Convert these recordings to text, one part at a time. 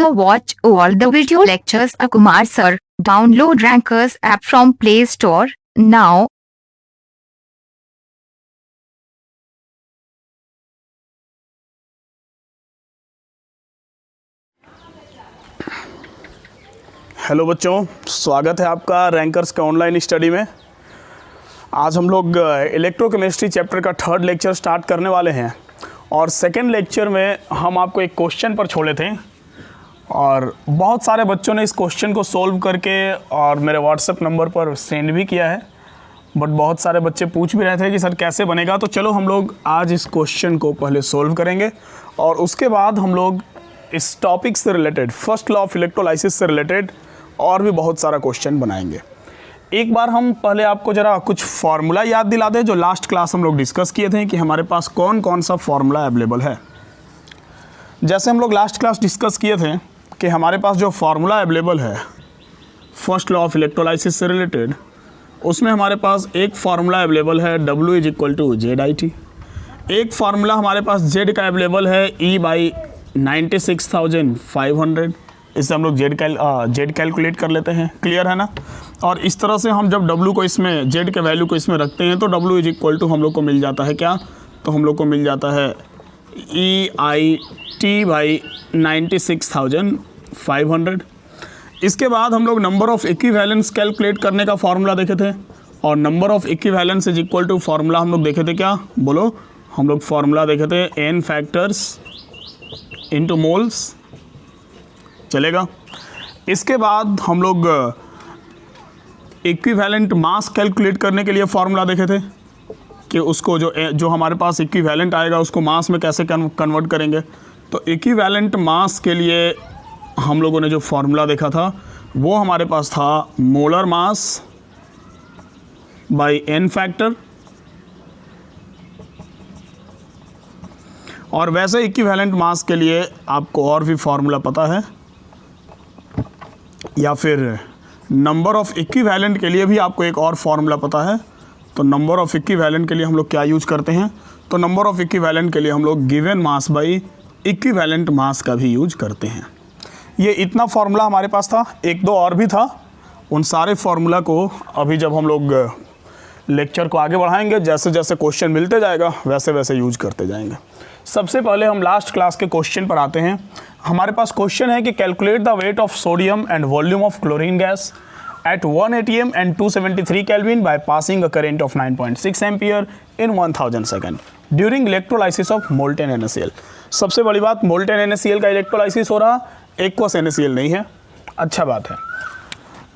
To watch all the video lectures of Kumar Sir, download Rankers app from Play Store now. Hello बच्चों, स्वागत है आपका rankers के online study में। आज हम लोग इलेक्ट्रोकेमिस्ट्री चैप्टर का थर्ड लेक्चर स्टार्ट करने वाले हैं और सेकंड लेक्चर में हम आपको एक क्वेश्चन पर छोड़े थे और बहुत सारे बच्चों ने इस क्वेश्चन को सोल्व करके और मेरे व्हाट्सएप नंबर पर सेंड भी किया है, बट बहुत सारे बच्चे पूछ भी रहे थे कि सर कैसे बनेगा। तो चलो हम लोग आज इस क्वेश्चन को पहले सोल्व करेंगे और उसके बाद हम लोग इस टॉपिक से related, first law of electrolysis से रिलेटेड और भी बहुत सारा क्वेश्चन बनाएंगे। एक बार हम पहले आपको ज़रा कुछ फार्मूला याद दिला दें जो लास्ट क्लास हम लोग डिस्कस किए थे कि हमारे पास कौन कौन सा फार्मूला अवेलेबल है। जैसे हम लोग लास्ट क्लास डिस्कस किए थे कि हमारे पास जो फार्मूला अवेलेबल है फर्स्ट लॉ ऑफ इलेक्ट्रोलाइसिस से रिलेटेड, उसमें हमारे पास एक फार्मूला अवेलेबल है W is equal to ZIT। एक फार्मूला हमारे पास Z का अवेलेबल है E/96,500। इससे हम लोग Z कैलकुलेट कर लेते हैं, क्लियर है ना। और इस तरह से हम जब W को इसमें, Z के वैल्यू को इसमें रखते हैं तो W इज इक्वल टू हम लोग को मिल जाता है क्या, तो हम लोग को मिल जाता है EIT/96,500। इसके बाद हम लोग नंबर ऑफ़ इक्विवेलेंस कैलकुलेट करने का फार्मूला देखे थे और number of equivalents is equal to formula हम लोग देखे थे क्या, बोलो, हम लोग फार्मूला देखे थे N फैक्टर्स इंटू मोल्स, चलेगा। इसके बाद हम लोग इक्विवेलेंट मास कैलकुलेट करने के लिए फार्मूला देखे थे कि उसको जो हमारे पास इक्विवेलेंट आएगा उसको मास में कैसे कन्वर्ट करेंगे। तो इक्विवेलेंट मास के लिए हम लोगों ने जो फार्मूला देखा था वो हमारे पास था molar mass by N factor. और वैसे इक्विवेलेंट मास के लिए आपको और भी फार्मूला पता है, या फिर नंबर ऑफ़ इक्विवेलेंट के लिए भी आपको एक और फार्मूला पता है। तो नंबर ऑफ़ इक्विवेलेंट के लिए हम लोग क्या यूज करते हैं, तो नंबर ऑफ़ इक्विवेलेंट के लिए हम लोग given mass by equivalent mass का भी यूज करते हैं। ये इतना फार्मूला हमारे पास था, एक दो और भी था। उन सारे फार्मूला को अभी जब हम लोग लेक्चर को आगे बढ़ाएंगे, जैसे जैसे क्वेश्चन मिलते जाएगा वैसे वैसे यूज करते जाएंगे। सबसे पहले हम लास्ट क्लास के क्वेश्चन पर आते हैं। हमारे पास क्वेश्चन है कि calculate the weight of sodium and volume of chlorine gas at 1 atm and 273 Kelvin by passing a current of 9.6 ampere in 1000 second during electrolysis of molten NaCl। सबसे बड़ी बात, molten NaCl का इलेक्ट्रोलाइसिस हो रहा, aqueous NaCl नहीं है। अच्छा बात है।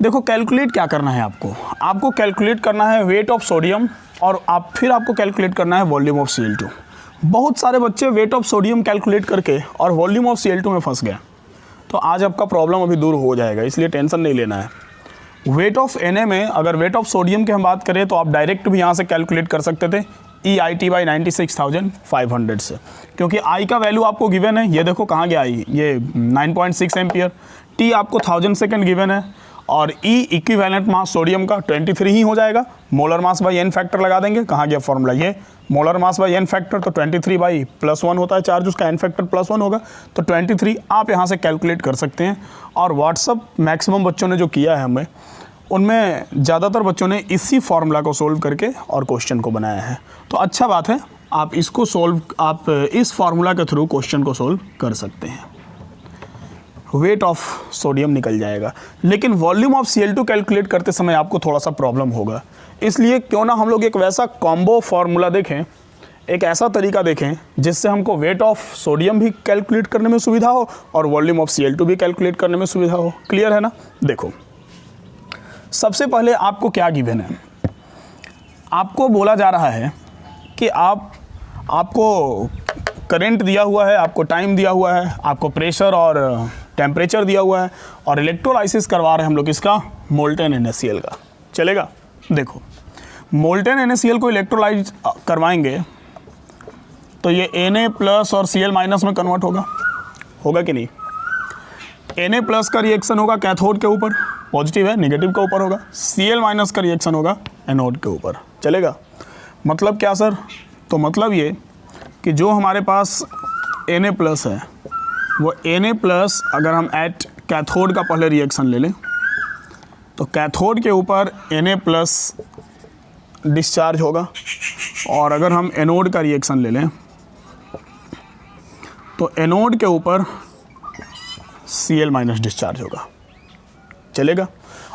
देखो कैलकुलेट क्या करना है आपको कैलकुलेट करना है वेट ऑफ सोडियम और फिर आपको कैलकुलेट करना है वॉल्यूम ऑफ Cl2। बहुत सारे बच्चे वेट ऑफ सोडियम कैलकुलेट करके और वॉल्यूम ऑफ Cl2 में फंस गए। तो आज आपका प्रॉब्लम अभी दूर हो जाएगा, इसलिए टेंशन नहीं लेना है। वेट ऑफ Na में अगर वेट ऑफ सोडियम की हम बात करें तो आप डायरेक्ट भी यहाँ से कैलकुलेट कर सकते थे EIT/96,500 से, क्योंकि I का वैल्यू आपको गिवन है। ये देखो कहाँ गया I, ये 9.6 एम्पियर। T आपको 1000 सेकेंड गिवन है और E इक्विवेलेंट मास सोडियम का 23 ही हो जाएगा। Molar mass by N factor लगा देंगे, कहाँ गया फॉर्मूला, ये molar mass by N factor तो 23/+1 होता है, चार्ज उसका N फैक्टर +1 होगा, तो 23 आप यहाँ से कैलकुलेट कर सकते हैं। और व्हाट्सअप मैक्सिमम बच्चों ने जो किया है हमें, उनमें ज़्यादातर बच्चों ने इसी फार्मूला को सोल्व करके और क्वेश्चन को बनाया है। तो अच्छा बात है, आप इस फार्मूला के थ्रू क्वेश्चन को सोल्व कर सकते हैं। वेट ऑफ सोडियम निकल जाएगा, लेकिन वॉल्यूम ऑफ Cl2 कैलकुलेट करते समय आपको थोड़ा सा प्रॉब्लम होगा। इसलिए क्यों ना हम लोग एक वैसा कॉम्बो फार्मूला देखें, एक ऐसा तरीका देखें जिससे हमको वेट ऑफ सोडियम भी कैलकुलेट करने में सुविधा हो और वॉल्यूम ऑफ Cl2 भी कैलकुलेट करने में सुविधा हो। क्लियर है ना। देखो सबसे पहले आपको क्या गिवन है, आपको बोला जा रहा है कि आपको करंट दिया हुआ है, आपको टाइम दिया हुआ है, आपको प्रेशर और टेम्परेचर दिया हुआ है और इलेक्ट्रोलाइसिस करवा रहे हैं हम लोग इसका मोल्टेन NaCl का। चलेगा। देखो मोल्टेन NaCl को इलेक्ट्रोलाइज करवाएंगे तो ये Na प्लस और Cl माइनस में कन्वर्ट होगा कि नहीं। Na प्लस का रिएक्शन होगा कैथोड के ऊपर, पॉजिटिव है, नेगेटिव के ऊपर होगा। Cl माइनस का रिएक्शन होगा एनोड के ऊपर। चलेगा। मतलब क्या सर, तो मतलब ये कि जो हमारे पास Na प्लस है वो Na+ अगर हम एट कैथोड का पहले रिएक्शन ले लें तो कैथोड के ऊपर Na+ डिस्चार्ज होगा, और अगर हम एनोड का रिएक्शन ले लें तो एनोड के ऊपर Cl- डिस्चार्ज होगा। चलेगा।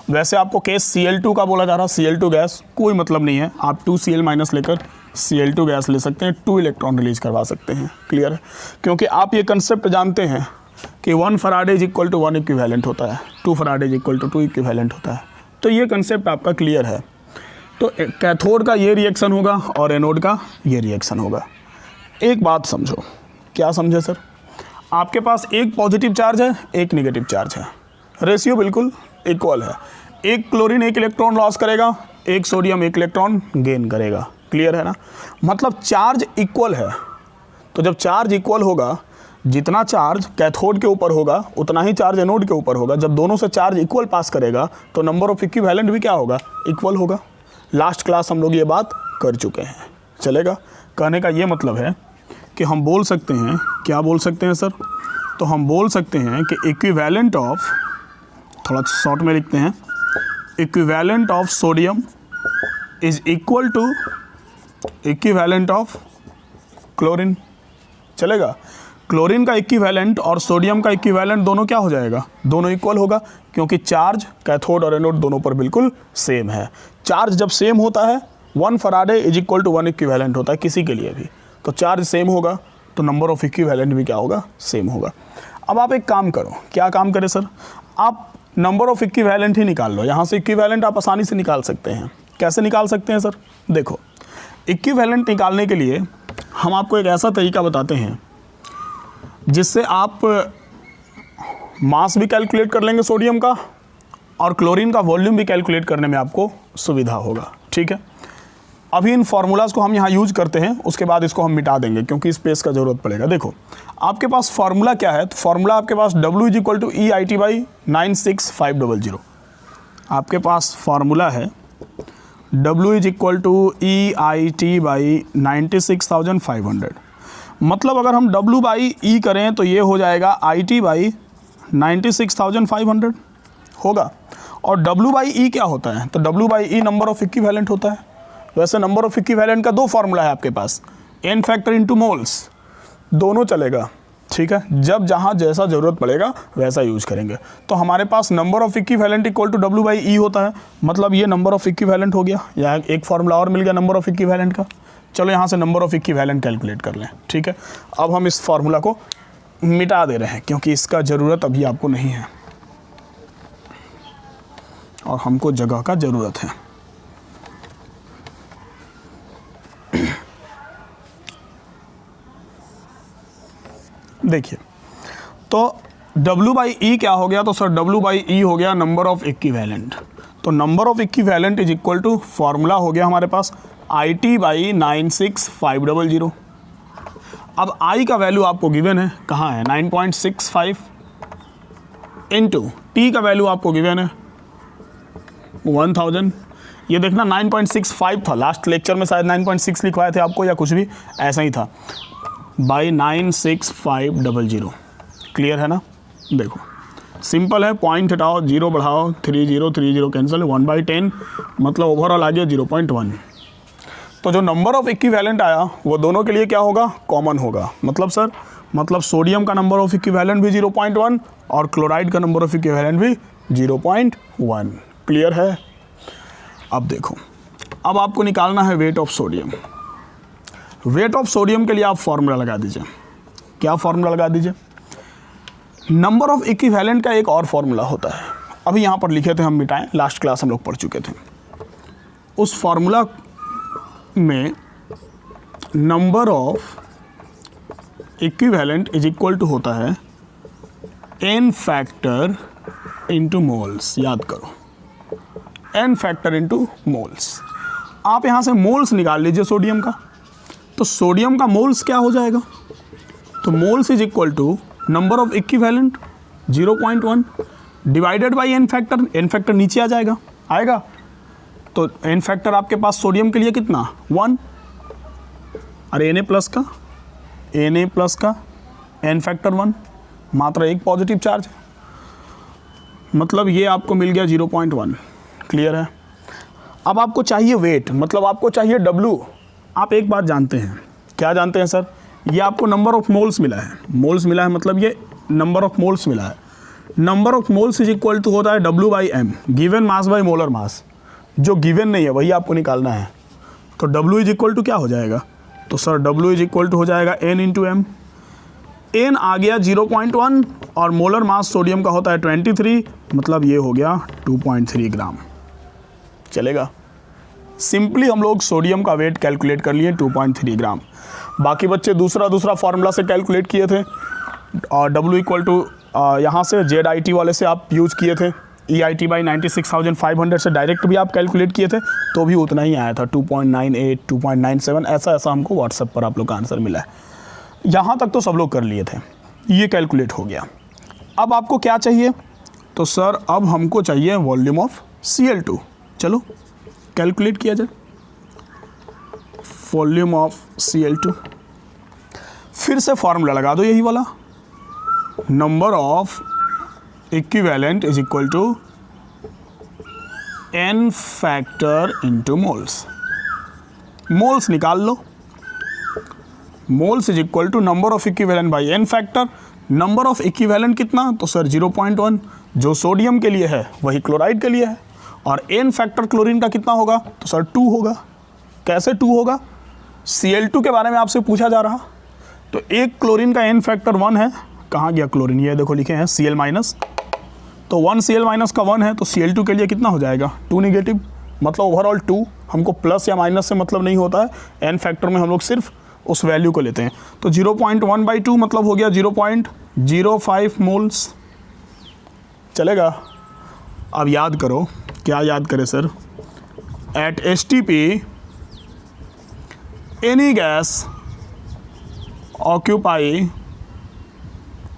वैसे आपको केस Cl2 का बोला जा रहा, Cl2 गैस कोई मतलब नहीं है, आप 2Cl- लेकर Cl2 गैस ले सकते हैं, 2 इलेक्ट्रॉन रिलीज करवा सकते हैं। क्लियर है, क्योंकि आप ये कंसेप्ट जानते हैं कि 1 Faraday is equal to 1 equivalent होता है, 2 Faraday is equal to 2 equivalent होता है। तो ये कंसेप्ट आपका क्लियर है। तो कैथोड का ये रिएक्शन होगा और एनोड का ये रिएक्शन होगा। एक बात समझो, क्या समझे सर? आपके पास एक पॉजिटिव चार्ज है, एक नेगेटिव चार्ज है, रेशियो बिल्कुल इक्वल है। एक क्लोरीन 1 इलेक्ट्रॉन लॉस करेगा, एक सोडियम 1 इलेक्ट्रॉन गेन करेगा। क्लियर है ना? मतलब चार्ज इक्वल है। तो जब चार्ज इक्वल होगा, जितना चार्ज कैथोड के ऊपर होगा उतना ही चार्ज एनोड के ऊपर होगा। जब दोनों से चार्ज इक्वल पास करेगा तो नंबर ऑफ इक्विवेलेंट भी क्या होगा? इक्वल होगा। लास्ट क्लास हम लोग ये बात कर चुके हैं। चलेगा। कहने का ये मतलब है कि हम बोल सकते हैं, क्या बोल सकते हैं सर? तो हम बोल सकते हैं कि इक्विवेलेंट ऑफ, थोड़ा शॉर्ट में लिखते हैं, equivalent of sodium is equal to equivalent of chlorine. चलेगा। क्लोरीन का इक्विवेलेंट और सोडियम का इक्विवेलेंट दोनों क्या हो जाएगा? दोनों इक्वल होगा, क्योंकि चार्ज कैथोड और एनोड दोनों पर बिल्कुल सेम है। चार्ज जब सेम होता है 1 Faraday is equal to 1 equivalent होता है किसी के लिए भी। तो चार्ज सेम होगा तो नंबर ऑफ इक्विवेलेंट भी क्या होगा? सेम होगा। अब आप एक काम करो, क्या काम करें सर? आप नंबर ऑफ इक्विवेलेंट ही निकाल लो। यहाँ से इक्विवेलेंट आप आसानी से निकाल सकते हैं। कैसे निकाल सकते हैं सर? देखो, इक्विवेलेंट निकालने के लिए हम आपको एक ऐसा तरीका बताते हैं जिससे आप मास भी कैलकुलेट कर लेंगे सोडियम का और क्लोरीन का वॉल्यूम भी कैलकुलेट करने में आपको सुविधा होगा। ठीक है। अभी इन फार्मूलाज को हम यहाँ यूज करते हैं, उसके बाद इसको हम मिटा देंगे क्योंकि स्पेस का ज़रूरत पड़ेगा। देखो, आपके पास फार्मूला क्या है? तो फार्मूला आपके पास W is equal to EIT/96500। आपके पास फार्मूला है W is equal to EIT/96,500। मतलब अगर हम W/E करें तो ये हो जाएगा IT/96,500 होगा। और W/E क्या होता है? तो W/E नंबर ऑफ इक्विवेलेंट होता है। वैसे नंबर ऑफ इक्विवेलेंट का 2 फार्मूला है आपके पास, n फैक्टर इंटू मोल्स, दोनों चलेगा। ठीक है। जब जहाँ जैसा ज़रूरत पड़ेगा वैसा यूज करेंगे। तो हमारे पास number of equivalent equal to W/E होता है, मतलब ये नंबर ऑफ इक्विवेलेंट हो गया। यहाँ एक फार्मूला और मिल गया नंबर ऑफ इक्विवेलेंट का। चलो यहाँ से नंबर ऑफ इक्विवेलेंट कैलकुलेट कर लें। ठीक है। अब हम इस फार्मूला को मिटा दे रहे हैं क्योंकि इसका ज़रूरत अभी आपको नहीं है और हमको जगह का ज़रूरत है। देखिए, तो W/E क्या हो गया? तो सर W/E हो गया नंबर ऑफ इक्विवेलेंट। तो number of equivalent is equal to, formula हो गया हमारे पास IT/96500। अब I का वैल्यू आपको गिवन है, कहाँ है? 9.65 इंटू T का वैल्यू आपको गिवन है 1000। ये देखना 9.65 था, लास्ट लेक्चर में शायद 9.6 लिखवाए थे आपको या कुछ भी ऐसा ही था, बाई 96500। क्लियर है ना? देखो सिंपल है, पॉइंट हटाओ, 0 बढ़ाओ, 30 कैंसिल, 1/10 मतलब ओवरऑल आ गया 0.1। तो जो नंबर ऑफ इक्विवेलेंट आया वो दोनों के लिए क्या होगा? कॉमन होगा। मतलब सर, मतलब सोडियम का नंबर ऑफ इक्विवेलेंट भी 0.1 और क्लोराइड का नंबर ऑफ इक्विवेलेंट भी 0.1। क्लियर है? अब देखो, अब आपको निकालना है weight of sodium. Weight of sodium के लिए आप फॉर्मूला लगा दीजिए। क्या फॉर्मूला लगा दीजिए? नंबर ऑफ इक्विवेलेंट का एक और फॉर्मूला होता है, अभी यहाँ पर लिखे थे, हम मिटाएं, लास्ट क्लास हम लोग पढ़ चुके थे। उस फॉर्मूला में number of equivalent is equal to होता है n फैक्टर इंटू मोल्स। याद करो, n फैक्टर इंटू मोल्स। आप यहाँ से मोल्स निकाल लीजिए सोडियम का। तो सोडियम का मोल्स क्या हो जाएगा? तो moles is equal to number of equivalent 0.1 divided by n factor. n factor नीचे आ जाएगा, आएगा। तो n फैक्टर आपके पास सोडियम के लिए कितना? 1। अरे Na+ का n फैक्टर 1 मात्र एक पॉजिटिव चार्ज है, मतलब ये आपको मिल गया 0.1। क्लियर है। अब आपको चाहिए वेट, मतलब आपको चाहिए W। आप एक बात जानते हैं, क्या जानते हैं सर? ये आपको नंबर ऑफ मोल्स मिला है, मोल्स मिला है, मतलब ये नंबर ऑफ मोल्स मिला है। Number of moles is equal to होता है W/m, given mass by molar mass. जो गिवन नहीं है वही आपको निकालना है। तो W इज इक्वल टू क्या हो जाएगा? तो sir W is equal to हो जाएगा N इंटू एम। N आ गया 0.1 और मोलर मास सोडियम का होता है 23, मतलब ये हो गया 2.3 ग्राम। चलेगा। सिंपली हम लोग सोडियम का वेट कैलकुलेट कर लिए 2.3 ग्राम। बाकी बच्चे दूसरा फार्मूला से कैलकुलेट किए थे, और W इक्वल टू यहाँ से ZIT वाले से आप यूज़ किए थे, EIT बाई 96,500 से डायरेक्ट भी आप कैलकुलेट किए थे, तो भी उतना ही आया था 2.98, 2.97, ऐसा हमको व्हाट्सएप पर आप लोग का आंसर मिला है। यहाँ तक तो सब लोग कर लिए थे, ये कैलकुलेट हो गया। अब आपको क्या चाहिए? तो सर अब हमको चाहिए वॉल्यूम ऑफ Cl2। चलो कैलकुलेट किया जाए वॉल्यूम ऑफ Cl2। फिर से फॉर्मूला लगा दो यही वाला, number of equivalent is equal to n factor into moles. Moles निकाल लो, moles is equal to number of equivalent by n factor. Number of equivalent कितना? तो सर 0.1, जो सोडियम के लिए है वही क्लोराइड के लिए है, और n फैक्टर क्लोरीन का कितना होगा? तो सर 2 होगा। कैसे 2 होगा? Cl2 के बारे में आपसे पूछा जा रहा, तो एक क्लोरीन का n फैक्टर 1 है। कहाँ गया क्लोरीन? ये देखो लिखे हैं Cl माइनस, तो 1 Cl माइनस का 1 है, तो Cl2 के लिए कितना हो जाएगा? 2 नेगेटिव, मतलब ओवरऑल 2। हमको प्लस या माइनस से मतलब नहीं होता है, n फैक्टर में हम लोग सिर्फ उस वैल्यू को लेते हैं। तो 0.1/2 मतलब हो गया 0.05 मोल्स। चलेगा। अब याद करो, क्या याद करें sir? At STP any gas occupy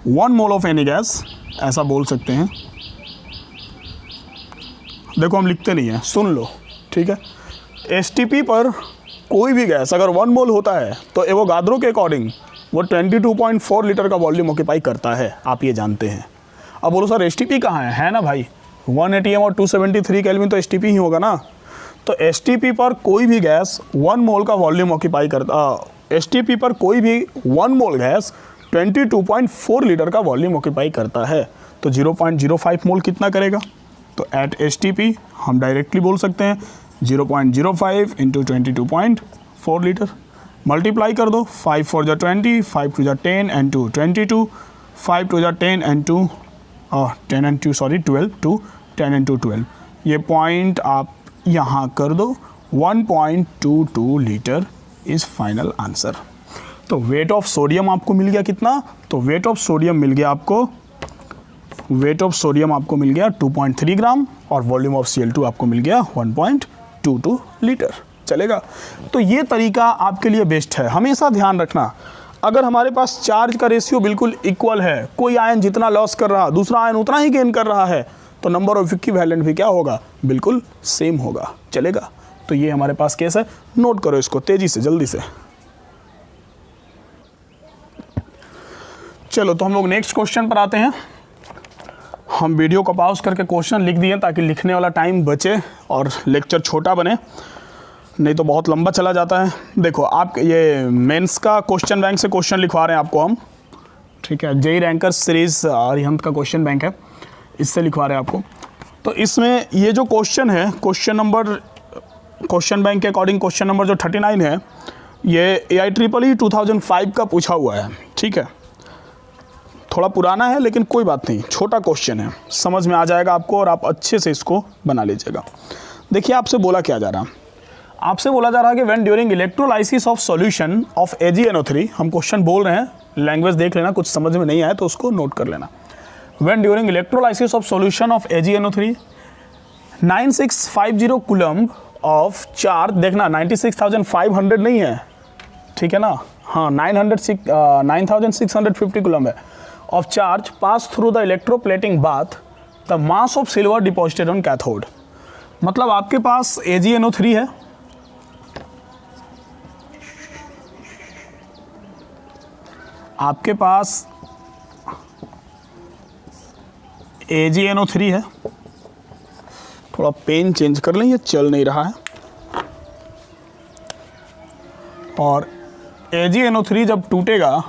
1 mole of any gas, ऐसा बोल सकते हैं। देखो हम लिखते नहीं हैं, सुन लो, ठीक है। STP पर कोई भी गैस अगर 1 मोल होता है तो एवोगाद्रो के अकॉर्डिंग वो 22.4 लीटर का वॉल्यूम ऑक्यूपाई करता है, आप ये जानते हैं। अब बोलो सर STP कहाँ है ना भाई? 180 और 273 केल्विन तो STP ही होगा ना। तो STP पर कोई भी गैस 1 मोल का वॉल्यूम ऑक्यूपाई करता, STP पर कोई भी 1 मोल गैस 22.4 लीटर का वॉल्यूम ऑक्यूपाई करता है। तो 0.05 मोल कितना करेगा? तो एट STP हम डायरेक्टली बोल सकते हैं 0.05 इंटू 22.4 लीटर। मल्टीप्लाई कर दो, 5 4 जा 20, 5 2 जा 10 एंड 2 22, 5 2 जा 10 एंड 2 10 एंड 2 सॉरी 12 2 10 एंड 2 12। ये पॉइंट आप यहाँ कर दो, 1.22 लीटर इज़ फाइनल आंसर। तो वेट ऑफ सोडियम आपको मिल गया कितना? तो वेट ऑफ सोडियम मिल गया आपको, वेट ऑफ सोडियम आपको मिल गया 2.3 ग्राम, और वॉल्यूम ऑफ Cl2 आपको मिल गया 1.22 लीटर। चलेगा। तो ये तरीका आपके लिए बेस्ट है। हमेशा ध्यान रखना, अगर हमारे पास चार्ज का रेशियो बिल्कुल इक्वल है, कोई आयन जितना लॉस कर रहा दूसरा आयन उतना ही गेन कर रहा है, तो नंबर ऑफ इक्विवेलेंट भी क्या होगा? बिल्कुल सेम होगा। चलेगा। तो ये हमारे पास केस है, नोट करो इसको तेजी से, जल्दी से। चलो तो हम लोग नेक्स्ट क्वेश्चन पर आते हैं। हम वीडियो को पॉज करके क्वेश्चन लिख दिए ताकि लिखने वाला टाइम बचे और लेक्चर छोटा बने, नहीं तो बहुत लंबा चला जाता है। देखो आप ये मेंस का क्वेश्चन बैंक से क्वेश्चन लिखवा रहे हैं आपको हम, ठीक है। जेई रैंकर सीरीज अरिहंत का क्वेश्चन बैंक है, इससे लिखवा रहे हैं आपको। तो इसमें ये जो क्वेश्चन है, क्वेश्चन बैंक के अकॉर्डिंग क्वेश्चन नंबर जो 39 है, ये AIEEE 2005 का पूछा हुआ है, ठीक है। थोड़ा पुराना है लेकिन कोई बात नहीं, छोटा क्वेश्चन है, समझ में आ जाएगा आपको और आप अच्छे से इसको बना लीजिएगा। देखिए आपसे बोला क्या जा रहा, आपसे बोला जा रहा है कि when during electrolysis of solution of AgNO3, हम क्वेश्चन बोल रहे हैं, लैंग्वेज देख लेना, कुछ समझ में नहीं आया तो उसको नोट कर लेना। When during electrolysis of solution of AgNO3 9650 coulomb of charge, देखना 96,500 नहीं है, ठीक है ना, हाँ 9650 कूलम्ब है, of charge pass through the electroplating bath the mass of silver deposited on cathode. मतलब आपके पास AgNO3 है, आपके पास AgNO3 है, थोड़ा पेन चेंज कर लें, ये चल नहीं रहा है। और AgNO3 जब टूटेगा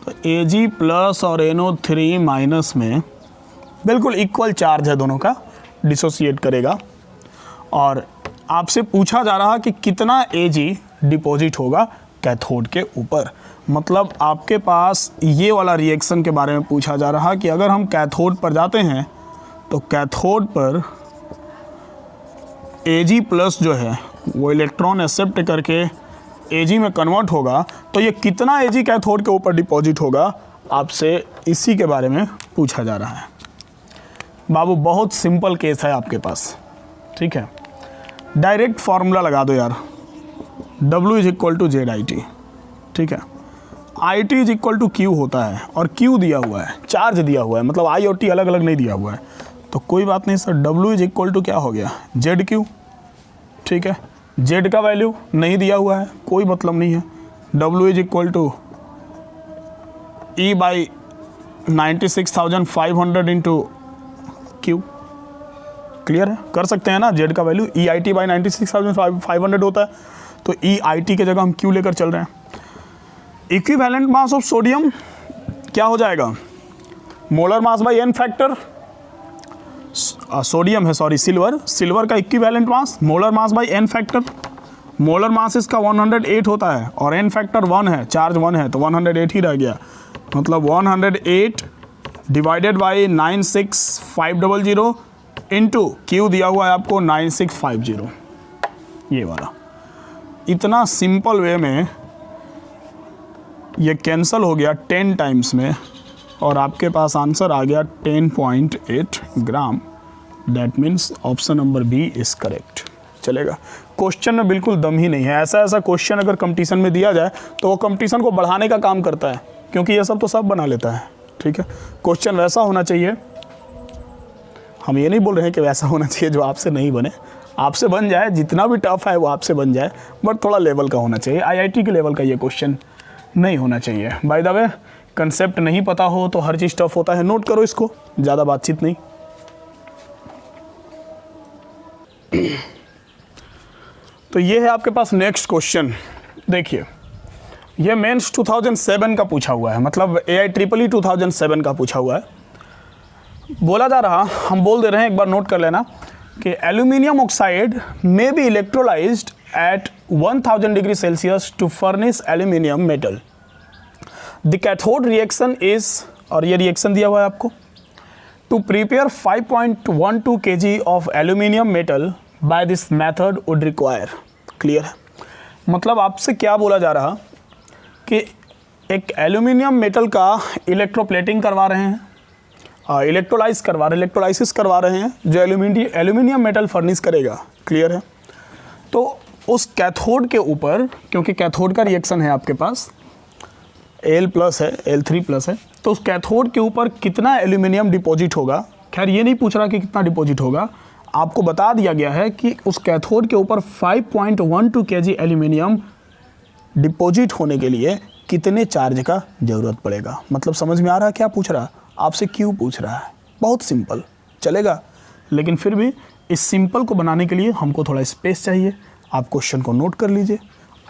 तो Ag प्लस और NO3 माइनस में बिल्कुल इक्वल चार्ज है, दोनों का डिसोसिएट करेगा। और आपसे पूछा जा रहा कि कितना Ag डिपॉजिट होगा कैथोड के ऊपर। मतलब आपके पास ये वाला रिएक्शन के बारे में पूछा जा रहा कि अगर हम कैथोड पर जाते हैं तो कैथोड पर Ag प्लस जो है वो इलेक्ट्रॉन एक्सेप्ट करके Ag में कन्वर्ट होगा, तो ये कितना Ag कैथोड के ऊपर डिपॉजिट होगा, आपसे इसी के बारे में पूछा जा रहा है। बाबू बहुत सिंपल केस है आपके पास, ठीक है। डायरेक्ट फार्मूला लगा दो यार, W is equal to Z I T, ठीक है। I T is equal to Q होता है और क्यू दिया हुआ है, चार्ज दिया हुआ है, मतलब आई और टी अलग अलग नहीं दिया हुआ है, तो कोई बात नहीं sir. W is equal to क्या हो गया, जेड क्यू, ठीक है। जेड का वैल्यू नहीं दिया हुआ है, कोई मतलब नहीं है। W is equal to E by 96,500 into Q, clear है, कर सकते हैं ना। जेड का value E I T by 96,500 होता है, तो ई आई टी की जगह हम क्यू लेकर चल रहे हैं। इक्विवेलेंट मास ऑफ सोडियम क्या हो जाएगा, molar mass by N factor, sodium है सॉरी सिल्वर का equivalent mass molar mass by N factor. Molar mass इसका 108 होता है और एन फैक्टर 1 है, चार्ज 1 है, तो 108 ही रह गया। मतलब 108 डिवाइडेड बाई 96500 इंटू क्यू दिया हुआ है आपको 9650, ये वाला। इतना सिंपल वे में ये कैंसिल हो गया 10 टाइम्स में और आपके पास आंसर आ गया 10.8 gram. That means option number B is correct. चलेगा, क्वेश्चन में बिल्कुल दम ही नहीं है। ऐसा क्वेश्चन अगर कंपटीशन में दिया जाए तो वो कंपटीशन को बढ़ाने का काम करता है, क्योंकि ये सब तो सब बना लेता है, ठीक है। क्वेश्चन वैसा होना चाहिए, हम ये नहीं बोल रहे हैं कि वैसा होना चाहिए जो आपसे नहीं बने, आपसे बन जाए, जितना भी टफ है वो आपसे बन जाए, बट थोड़ा लेवल का होना चाहिए। आईआईटी के लेवल का ये क्वेश्चन नहीं होना चाहिए। बाय द वे, कंसेप्ट नहीं पता हो तो हर चीज़ टफ होता है, नोट करो इसको, ज़्यादा बातचीत नहीं। तो ये है आपके पास नेक्स्ट क्वेश्चन। देखिए, ये मेंस 2007 का पूछा हुआ है, मतलब AIEEE 2007 का पूछा हुआ है। बोला जा रहा, हम बोल दे रहे हैं, एक बार नोट कर लेना कि aluminium oxide may be electrolyzed at 1000 degree Celsius to furnish aluminium metal. The cathode reaction is, और ये रिएक्शन दिया हुआ है आपको, to prepare 5.12 kg of aluminium metal by this method would require. Clear है, मतलब आपसे क्या बोला जा रहा कि एक एल्यूमिनियम मेटल का इलेक्ट्रोप्लेटिंग करवा रहे हैं, इलेक्ट्रोलाइसिस करवा रहे हैं, जो एल्यूमिनियम मेटल फर्निश करेगा। क्लियर है, तो उस कैथोड के ऊपर, क्योंकि कैथोड का रिएक्शन है आपके पास, Al प्लस है, Al3 प्लस है, तो उस कैथोड के ऊपर कितना एल्यूमिनियम डिपॉजिट होगा। खैर ये नहीं पूछ रहा कि कितना डिपॉजिट होगा, आपको बता दिया गया है कि उस कैथोड के ऊपर 5.12 kg एल्यूमिनियम डिपॉजिट होने के लिए कितने चार्ज का ज़रूरत पड़ेगा। मतलब समझ में आ रहा है क्या पूछ रहा है आपसे, क्यों पूछ रहा है। बहुत सिंपल, चलेगा, लेकिन फिर भी इस सिंपल को बनाने के लिए हमको थोड़ा स्पेस चाहिए। आप क्वेश्चन को नोट कर लीजिए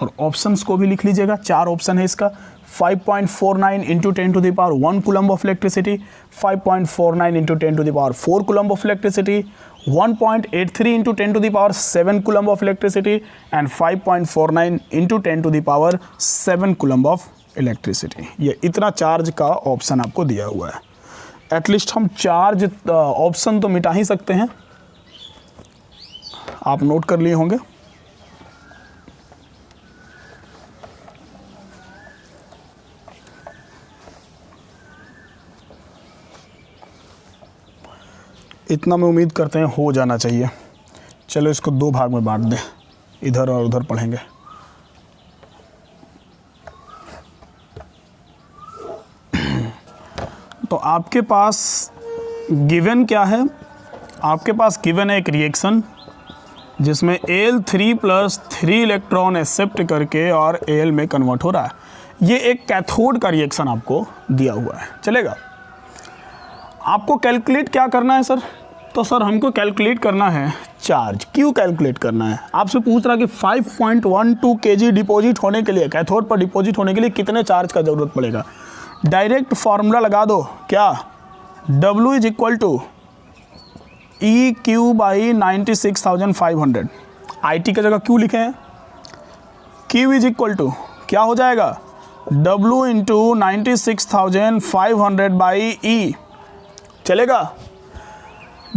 और ऑप्शंस को भी लिख लीजिएगा। 4 ऑप्शन है इसका, 5.49 into 10 to the power 1 coulomb of electricity, 5.49 into 10 to the power 4 coulomb of electricity, 1.83 into 10 to the power 7 coulomb of electricity and 5.49 into 10 to the power 7 coulomb of electricity. ये इतना charge का option आपको दिया हुआ है। At least हम charge option तो मिटा ही सकते हैं, आप नोट कर लिए होंगे। इतना में उम्मीद करते हैं हो जाना चाहिए। चलो इसको 2 भाग में बांट दें, इधर और उधर पढ़ेंगे। तो आपके पास गिवन क्या है, आपके पास गिवन है एक रिएक्शन जिसमें Al3 प्लस 3 इलेक्ट्रॉन एक्सेप्ट करके और Al में कन्वर्ट हो रहा है। ये एक कैथोड का रिएक्शन आपको दिया हुआ है, चलेगा। आपको कैलकुलेट क्या करना है सर? तो सर हमको कैलकुलेट करना है चार्ज, क्यों कैलकुलेट करना है? आपसे पूछ रहा कि 5.12 kg डिपॉजिट होने के लिए, कैथोड पर डिपॉजिट होने के लिए कितने चार्ज का ज़रूरत पड़ेगा? डायरेक्ट फार्मूला लगा दो, क्या? W is equal to E Q by 96,500। IT की जगह क्यों लिखे हैं? Q इज इक्वल टू क्या हो जाएगा? W into 96,500 by E। चलेगा?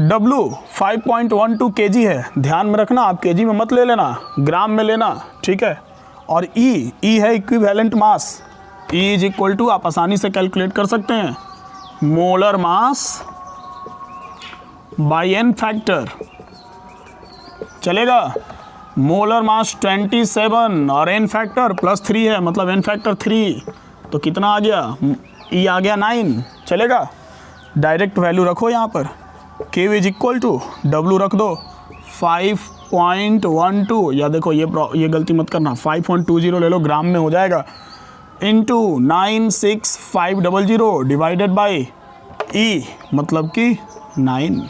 W 5.12 kg है, ध्यान में रखना, आप kg में मत ले लेना, ग्राम में लेना, ठीक है। और E है equivalent mass. E is equal to आप आसानी से कैलकुलेट कर सकते हैं, molar mass by N factor. चलेगा? मोलर मास 27 और N फैक्टर +3 है, मतलब N फैक्टर 3, तो कितना आ गया? E आ गया 9। चलेगा? डायरेक्ट वैल्यू रखो यहाँ पर, Q is equal to W रख दो 5.12, या देखो ये गलती मत करना, 5.20 ले लो, ग्राम में हो जाएगा, इंटू 96,500 डिवाइडेड बाई E, मतलब कि 9।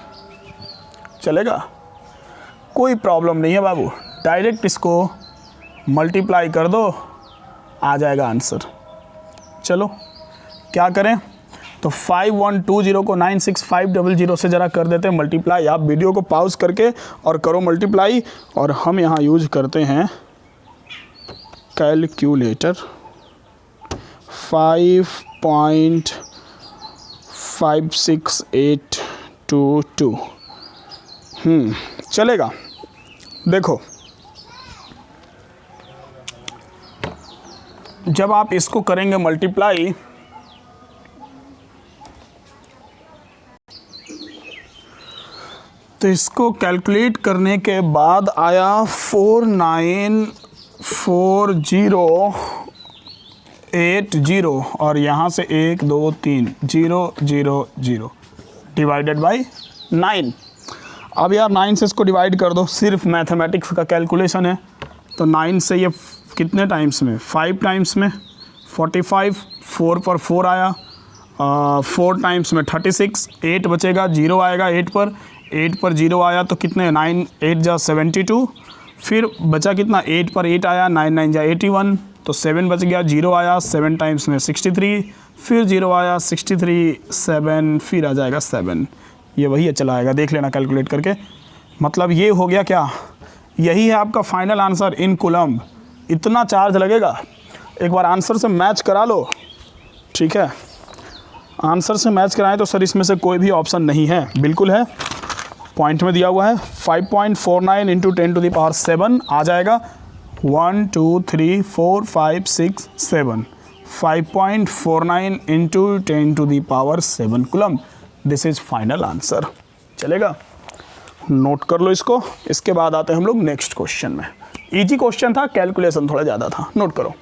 चलेगा? कोई प्रॉब्लम नहीं है बाबू, डायरेक्ट इसको मल्टीप्लाई कर दो, आ जाएगा आंसर। चलो क्या करें? तो 5120 को 96,500 से ज़रा कर देते हैं मल्टीप्लाई। आप वीडियो को पॉज करके और करो मल्टीप्लाई, और हम यहाँ यूज करते हैं कैलकुलेटर। 5.56822। चलेगा? देखो, जब आप इसको करेंगे मल्टीप्लाई, तो इसको कैलकुलेट करने के बाद आया 494080, और यहाँ से 1 2 3 0 0 0 डिवाइडेड बाई 9। अब यार 9 से इसको डिवाइड कर दो, सिर्फ मैथमेटिक्स का कैलकुलेशन है। तो 9 से ये कितने टाइम्स में? 5 टाइम्स में 45, 4 पर 4 आया, 4 टाइम्स में 36, 8 बचेगा, 0 आएगा 8 पर 0 आया, तो कितने? 9 8 जा 72, फिर बचा कितना? 8 पर 8 आया, 9 9 जा 81, तो 7 बच गया, 0 आया, 7 टाइम्स में 63, फिर 0 आया, 63, 7, फिर आ जाएगा 7। ये वही चला आएगा, देख लेना कैलकुलेट करके। मतलब ये हो गया क्या? यही है आपका फाइनल आंसर इन कूलम। इतना चार्ज लगेगा, एक बार आंसर से मैच करा लो, ठीक है। आंसर से मैच कराएं तो सर इसमें से कोई भी ऑप्शन नहीं है, बिल्कुल है, पॉइंट में दिया हुआ है। 5.49 इंटू 10⁻7 आ जाएगा 1 2 3 4 5 6 7। 5.49 into 10⁻7 coulomb, this is final answer. चलेगा? नोट कर लो इसको। इसके बाद आते हैं हम लोग नेक्स्ट क्वेश्चन में। इजी क्वेश्चन था, कैलकुलेशन थोड़ा ज़्यादा था, नोट करो।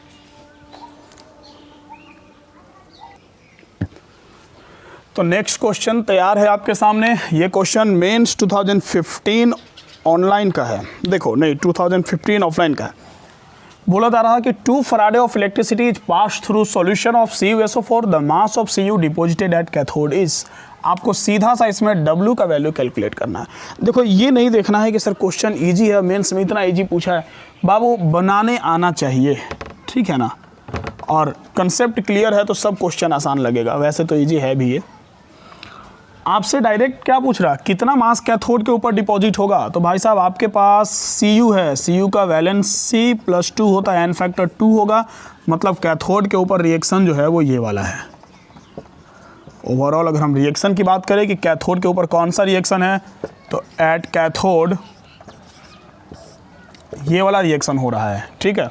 तो नेक्स्ट क्वेश्चन तैयार है आपके सामने। ये क्वेश्चन मेंस 2015 ऑनलाइन का है, देखो नहीं 2015 ऑफलाइन का है। बोला जा रहा कि 2 Faraday of electricity is pass through solution of CuSO4, the mass of Cu deposited at cathode is. आपको सीधा सा इसमें W का वैल्यू कैलकुलेट करना है। देखो ये नहीं देखना है कि सर क्वेश्चन इजी है, मेंस में इतना इजी पूछा है, बाबू बनाने आना चाहिए, ठीक है ना। और कंसेप्ट क्लियर है तो सब क्वेश्चन आसान लगेगा, वैसे तो इजी है भी ये। आपसे डायरेक्ट क्या पूछ रहा, कितना मास कैथोड के ऊपर डिपॉजिट होगा? तो भाई साहब आपके पास Cu है, Cu का वैलेंसी +2 होता है, N फैक्टर 2 होगा, मतलब कैथोड के ऊपर रिएक्शन जो है वो ये वाला है। ओवरऑल अगर हम रिएक्शन की बात करें कि कैथोड के ऊपर कौन सा रिएक्शन है, तो एट कैथोड ये वाला रिएक्शन हो रहा है, ठीक है।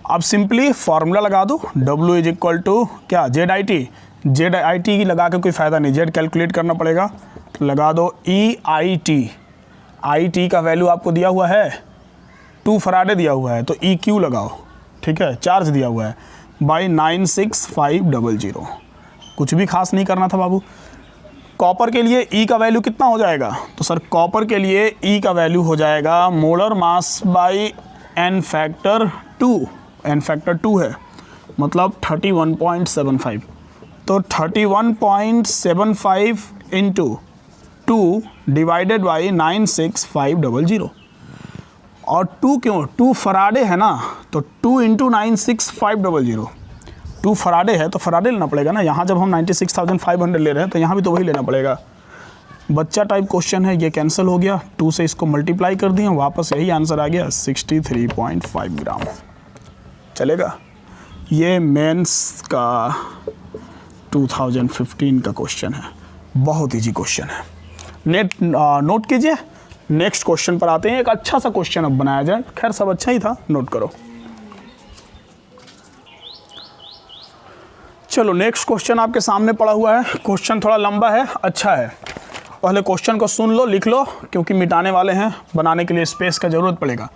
अब सिंपली फॉर्मूला लगा दो, W इज इक्वल टू क्या? ZIT की लगा के कोई फ़ायदा नहीं, Z कैलकुलेट करना पड़ेगा, तो लगा दो EIT। IT का वैल्यू आपको दिया हुआ है 2 फराडे दिया हुआ है, तो EQ लगाओ, ठीक है, चार्ज दिया हुआ है, बाई 96,500। कुछ भी खास नहीं करना था बाबू। कॉपर के लिए E का वैल्यू कितना हो जाएगा? तो सर कॉपर के लिए E का वैल्यू हो जाएगा molar mass by N factor 2। N factor 2 है, मतलब 31.75। तो 31.75 इंटू 2 डिवाइडेड बाई 96500, और 2 क्यों, 2 फराडे है ना, तो 2 इंटू 96500, 2 फराडे है तो फराडे लेना पड़ेगा ना। यहाँ जब हम 96,500 ले रहे हैं तो यहाँ भी तो वही लेना पड़ेगा। बच्चा टाइप क्वेश्चन है, ये कैंसिल हो गया, 2 से इसको मल्टीप्लाई कर दिए, वापस यही आंसर आ गया 63.5 ग्राम। चलेगा। ये मेंस का 2015 का क्वेश्चन है, बहुत इजी क्वेश्चन है। नोट कीजिए। नेक्स्ट क्वेश्चन पर आते हैं। एक अच्छा सा क्वेश्चन अब बनाया जाए, खैर सब अच्छा ही था, नोट करो। चलो नेक्स्ट क्वेश्चन आपके सामने पड़ा हुआ है। क्वेश्चन थोड़ा लंबा है, अच्छा है। पहले क्वेश्चन को सुन लो, लिख लो, क्योंकि मिटाने वाले हैं, बनाने के लिए स्पेस का जरूरत पड़ेगा।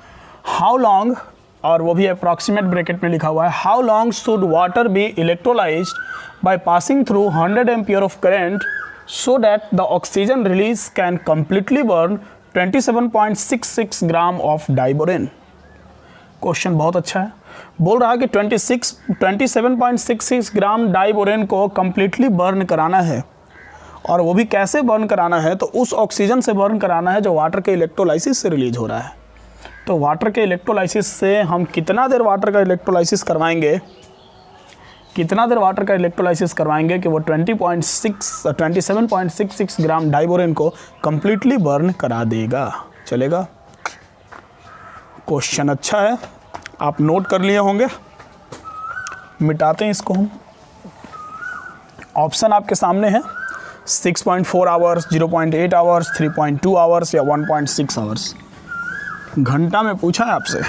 हाउ लॉन्ग, और वो भी अप्रॉक्सीमेट ब्रैकेट में लिखा हुआ है, how long should water be electrolyzed by passing through 100 ampere of current so that the oxygen release can completely burn 27.66 gram of diborane. Question बहुत अच्छा है। बोल रहा है कि 27.66 ग्राम डाइबोरेन को कंप्लीटली बर्न कराना है, और वो भी कैसे बर्न कराना है, तो उस ऑक्सीजन से बर्न कराना है जो वाटर के इलेक्ट्रोलाइसिस से रिलीज हो रहा है। तो वाटर के इलेक्ट्रोलाइसिस से हम कितना देर वाटर का इलेक्ट्रोलाइसिस करवाएंगे, कितना देर वाटर का इलेक्ट्रोलाइसिस करवाएंगे कि वो 27.66 ग्राम डाइबोरेन को कंप्लीटली बर्न करा देगा। चलेगा। क्वेश्चन अच्छा है, आप नोट कर लिए होंगे। मिटाते हैं इसको हम। ऑप्शन आपके सामने है, 6.4 आवर्स, 0.8 आवर्स, 3.2 आवर्स या 1.6 आवर्स। घंटा में पूछा है आपसे।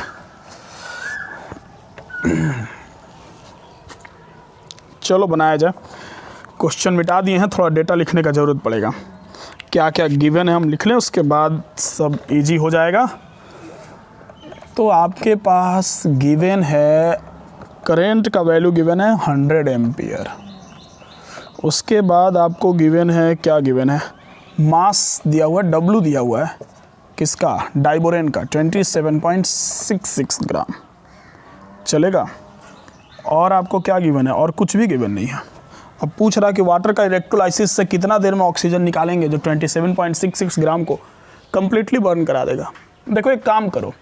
चलो बनाया जाए। क्वेश्चन मिटा दिए हैं, थोड़ा डेटा लिखने का ज़रूरत पड़ेगा। क्या क्या गिवन है हम लिख लें, उसके बाद सब इजी हो जाएगा। तो आपके पास गिवन है, करंट का वैल्यू गिवन है 100 एम्पियर। उसके बाद आपको गिवन है, क्या गिवन है, मास दिया हुआ है, W दिया हुआ है, किसका, डाइबोरेन का, 27.66 ग्राम। चलेगा। और आपको क्या गिवन है, और कुछ भी गिवन नहीं है। अब पूछ रहा कि वाटर का इलेक्ट्रोलाइसिस से कितना देर में ऑक्सीजन निकालेंगे जो 27.66 ग्राम को कंप्लीटली बर्न करा देगा। देखो एक काम करो,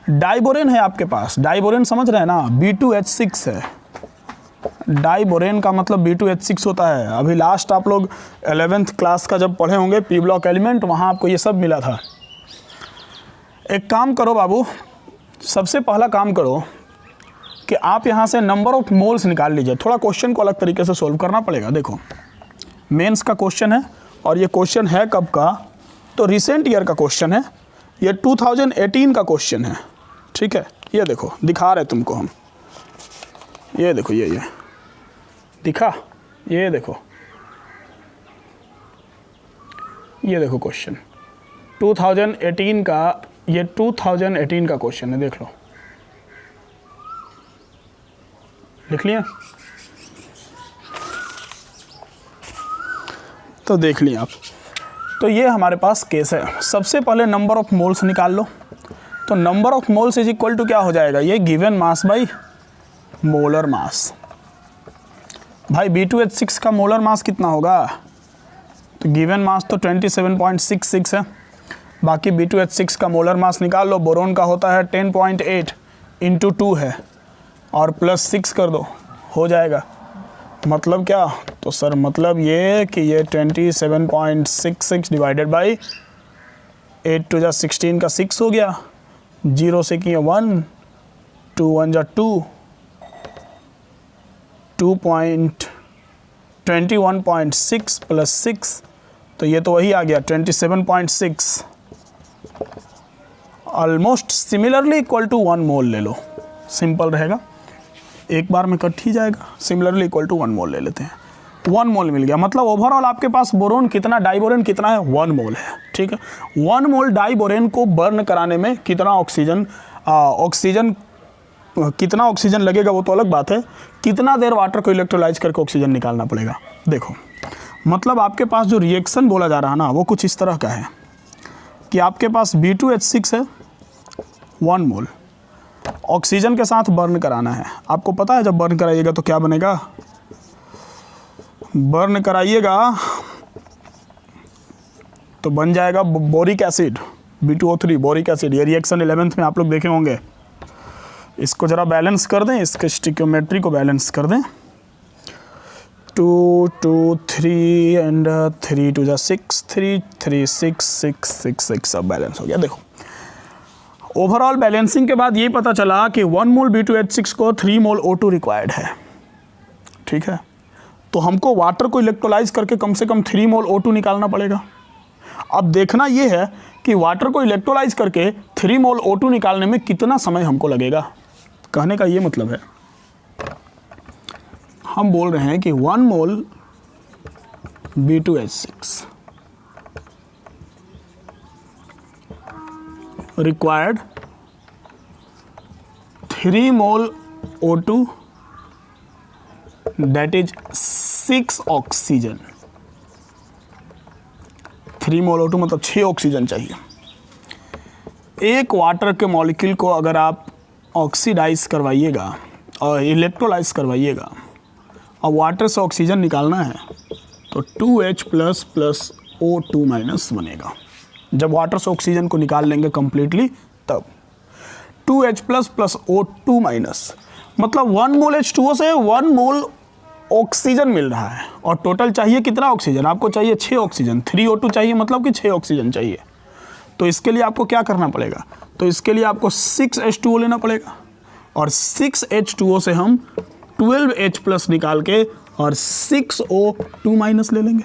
डाइबोरेन है आपके पास, डाइबोरेन समझ रहे हैं ना, B2H6 है। डाइबोरेन का मतलब B2H6 होता है। अभी लास्ट आप लोग 11th क्लास का जब पढ़े होंगे पी ब्लॉक एलिमेंट, वहाँ आपको ये सब मिला था। एक काम करो बाबू, सबसे पहला काम करो कि आप यहाँ से नंबर ऑफ मोल्स निकाल लीजिए। थोड़ा क्वेश्चन को अलग तरीके से सोल्व करना पड़ेगा। देखो मेंस का क्वेश्चन है, और ये क्वेश्चन है कब का, तो रिसेंट ईयर का क्वेश्चन है, ये 2018 का क्वेश्चन है। ठीक है, ये देखो दिखा रहे तुमको हम, ये देखो, ये दिखा, ये देखो क्वेश्चन 2018 का, ये 2018 का क्वेश्चन है, देख लो, लिख लिया। तो देख लिया आप। तो ये हमारे पास केस है। सबसे पहले नंबर ऑफ मोल्स निकाल लो। तो number of moles is equal to क्या हो जाएगा, ये given mass by molar mass. भाई B2H6 का मोलर मास कितना होगा, तो गिवन मास तो 27.66 है, बाकी B2H6 का मोलर मास निकाल लो। बोरोन का होता है 10.8 इंटू 2 है, और प्लस 6 कर दो, हो जाएगा। मतलब क्या, तो सर मतलब ये कि ये 27.66 डिवाइडेड बाई 8 टू जा 16 का 6 हो गया, 0 से किए 1, 2 1 जा 2, 21.6 प्लस 6, तो ये तो वही आ गया 27.6, ऑलमोस्ट सिमिलरली इक्वल टू 1 मोल ले लो, सिंपल रहेगा, एक बार में कट ही जाएगा। सिमिलरली इक्वल टू 1 मोल ले लेते हैं, 1 मोल मिल गया। मतलब ओवरऑल आपके पास बोरोन कितना, डाइबोरेन कितना है, 1 मोल है। ठीक है, 1 मोल डाइबोरेन को बर्न कराने में कितना ऑक्सीजन कितना ऑक्सीजन लगेगा वो तो अलग बात है, कितना देर वाटर को इलेक्ट्रोलाइज करके ऑक्सीजन निकालना पड़ेगा। देखो मतलब आपके पास जो रिएक्शन बोला जा रहा है ना, वो कुछ इस तरह का है कि आपके पास B2H6 है, 1 मोल ऑक्सीजन के साथ बर्न कराना है। आपको पता है जब बर्न कराइएगा तो क्या बनेगा, बर्न कराइएगा तो बन जाएगा boric acid B2O3 boric acid. ये रिएक्शन 11th में आप लोग देखे होंगे। इसको ज़रा बैलेंस कर दें, इसके स्टिक्योमेट्री को बैलेंस कर दें। 2 2 3 एंड 3 2 6 3 3 6 6 6 6 सब बैलेंस हो गया। देखो ओवरऑल बैलेंसिंग के बाद ये पता चला कि 1 मोल B2H6 को 3 मोल O2 रिक्वायर्ड है। ठीक है, तो हमको वाटर को इलेक्ट्रोलाइज करके कम से कम 3 मोल O2 निकालना पड़ेगा। अब देखना ये है कि वाटर को इलेक्ट्रोलाइज करके 3 मोल O2 निकालने में कितना समय हमको लगेगा। कहने का ये मतलब है, हम बोल रहे हैं कि 1 मोल B2H6 required 3 mole O2 that is 6 oxygen. 3 mole O2 मतलब 6 ऑक्सीजन चाहिए। एक वाटर के मॉलिक्यूल को अगर आप ऑक्सीडाइज करवाइएगा और इलेक्ट्रोलाइज करवाइएगा और वाटर से ऑक्सीजन निकालना है तो 2H plus plus O2 minus बनेगा। जब वाटर से ऑक्सीजन को निकाल लेंगे कंप्लीटली तब 2H plus plus O2 minus मतलब 1 मोल H2O से 1 मोल ऑक्सीजन मिल रहा है। और टोटल चाहिए कितना ऑक्सीजन? आपको चाहिए 6 ऑक्सीजन। 3 O2 चाहिए मतलब कि 6 ऑक्सीजन चाहिए। तो इसके लिए आपको क्या करना पड़ेगा? तो इसके लिए आपको 6H2O लेना पड़ेगा और 6H2O से हम 12H प्लस निकाल के और 6O2 माइनस ले लेंगे।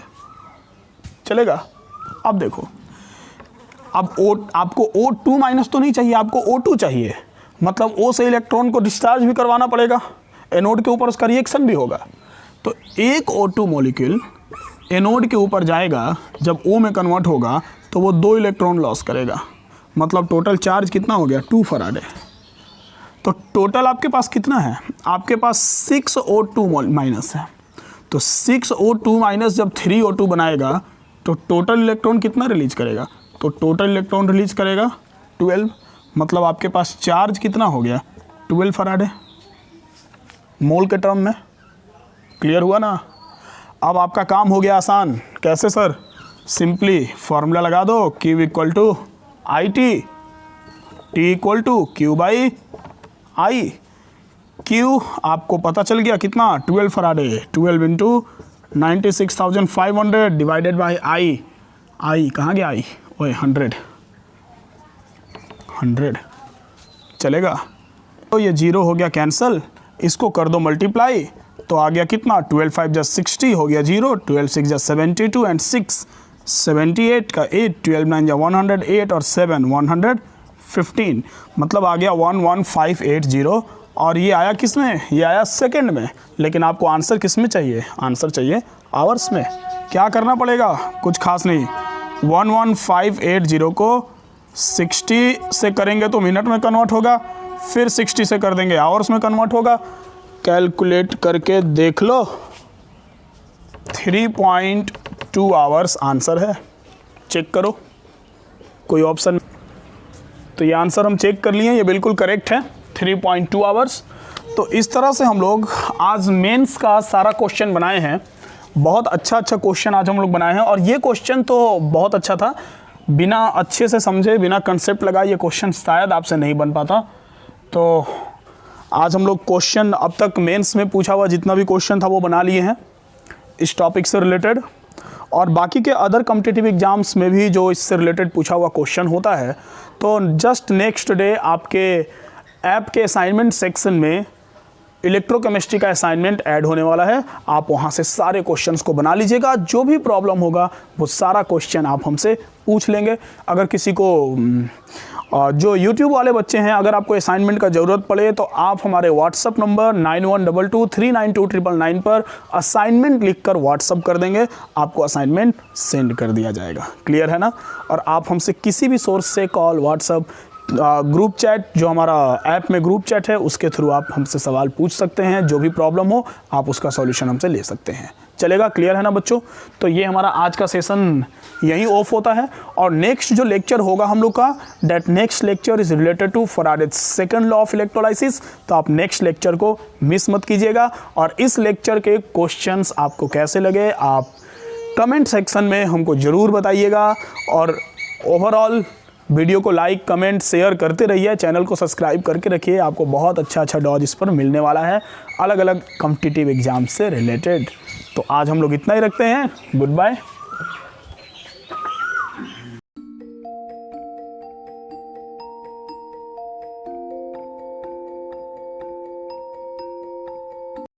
चलेगा? अब देखो, अब आपको O2 माइनस तो नहीं चाहिए, आपको O2 चाहिए। मतलब O से इलेक्ट्रॉन को डिस्चार्ज भी करवाना पड़ेगा, एनोड के ऊपर उसका रिएक्शन भी होगा। तो एक O2 मॉलिक्यूल एनोड के ऊपर जाएगा, जब O में कन्वर्ट होगा तो वो 2 इलेक्ट्रॉन लॉस करेगा। मतलब टोटल चार्ज कितना हो गया? 2 फराडे। तो टोटल आपके पास कितना है? आपके पास 6O2 माइनस है। तो 6O2 माइनस जब 3O2 बनाएगा तो टोटल इलेक्ट्रॉन कितना रिलीज करेगा? तो टोटल इलेक्ट्रॉन रिलीज करेगा 12। मतलब आपके पास चार्ज कितना हो गया? 12 फराडे मोल के टर्म में। क्लियर हुआ ना? अब आपका काम हो गया आसान। कैसे सर? सिंपली फॉर्मूला लगा दो, Q equal to IT, T equal to Q by I। Q आपको पता चल गया कितना? 12 Faraday. 12 into 96,500 divided by I कहाँ गया? I ओए 100 चलेगा? तो ये 0 हो गया कैंसल। इसको कर दो मल्टीप्लाई तो आ गया कितना? 12 5 जा 60 हो गया 0, 12 6 जा 72 एंड 6 78 का 8, 12 9 जा 108 और 7 115। मतलब आ गया 11580। और ये आया किस में? ये आया सेकंड में। लेकिन आपको आंसर किस में चाहिए? आंसर चाहिए आवर्स में। क्या करना पड़ेगा? कुछ खास नहीं। 11580 को 60 से करेंगे तो मिनट में कन्वर्ट होगा, फिर 60 से कर देंगे आवर्स में कन्वर्ट होगा। कैलकुलेट करके देख लो, 3.2 आवर्स आंसर है। चेक करो कोई ऑप्शन। तो ये आंसर हम चेक कर लिए, ये बिल्कुल करेक्ट है, 3.2 आवर्स। तो इस तरह से हम लोग आज मेंस का सारा क्वेश्चन बनाए हैं। बहुत अच्छा क्वेश्चन आज हम लोग बनाए हैं। और ये क्वेश्चन तो बहुत अच्छा था, बिना अच्छे से समझे, बिना कंसेप्ट लगाए ये क्वेश्चन शायद आपसे नहीं बन पाता। तो आज हम लोग क्वेश्चन अब तक मेंस में पूछा हुआ जितना भी क्वेश्चन था वो बना लिए हैं इस टॉपिक से रिलेटेड। और बाकी के अदर कॉम्पिटिटिव एग्जाम्स में भी जो इससे रिलेटेड पूछा हुआ क्वेश्चन होता है, तो जस्ट नेक्स्ट डे आपके ऐप के असाइनमेंट सेक्शन में इलेक्ट्रोकेमिस्ट्री का असाइनमेंट ऐड होने वाला है। आप वहाँ से सारे क्वेश्चंस को बना लीजिएगा। जो भी प्रॉब्लम होगा वो सारा क्वेश्चन आप हमसे पूछ लेंगे। अगर किसी को जो YouTube वाले बच्चे हैं, अगर आपको असाइनमेंट का ज़रूरत पड़े तो आप हमारे व्हाट्सअप नंबर 9122392999 पर असाइनमेंट लिखकर व्हाट्सअप कर देंगे, आपको असाइनमेंट सेंड कर दिया जाएगा। क्लियर है ना? और आप हमसे किसी भी सोर्स से कॉल, व्हाट्सअप, ग्रुप चैट, जो हमारा ऐप में ग्रुप चैट है उसके थ्रू आप हमसे सवाल पूछ सकते हैं। जो भी प्रॉब्लम हो आप उसका सॉल्यूशन हमसे ले सकते हैं। चलेगा। क्लियर है ना बच्चों? तो ये हमारा आज का सेशन यहीं ऑफ होता है और नेक्स्ट जो लेक्चर होगा हम लोग का, that next lecture is related to Faraday's second law of electrolysis. तो आप नेक्स्ट लेक्चर को मिस मत कीजिएगा। और इस लेक्चर के क्वेश्चंस आपको कैसे लगे आप कमेंट सेक्शन में हमको ज़रूर बताइएगा। और ओवरऑल वीडियो को लाइक कमेंट शेयर करते रहिए, चैनल को सब्सक्राइब करके रखिए। आपको बहुत अच्छा डॉज इस पर मिलने वाला है अलग अलग कॉम्पिटिटिव एग्जाम से रिलेटेड। तो आज हम लोग इतना ही रखते हैं। Good bye.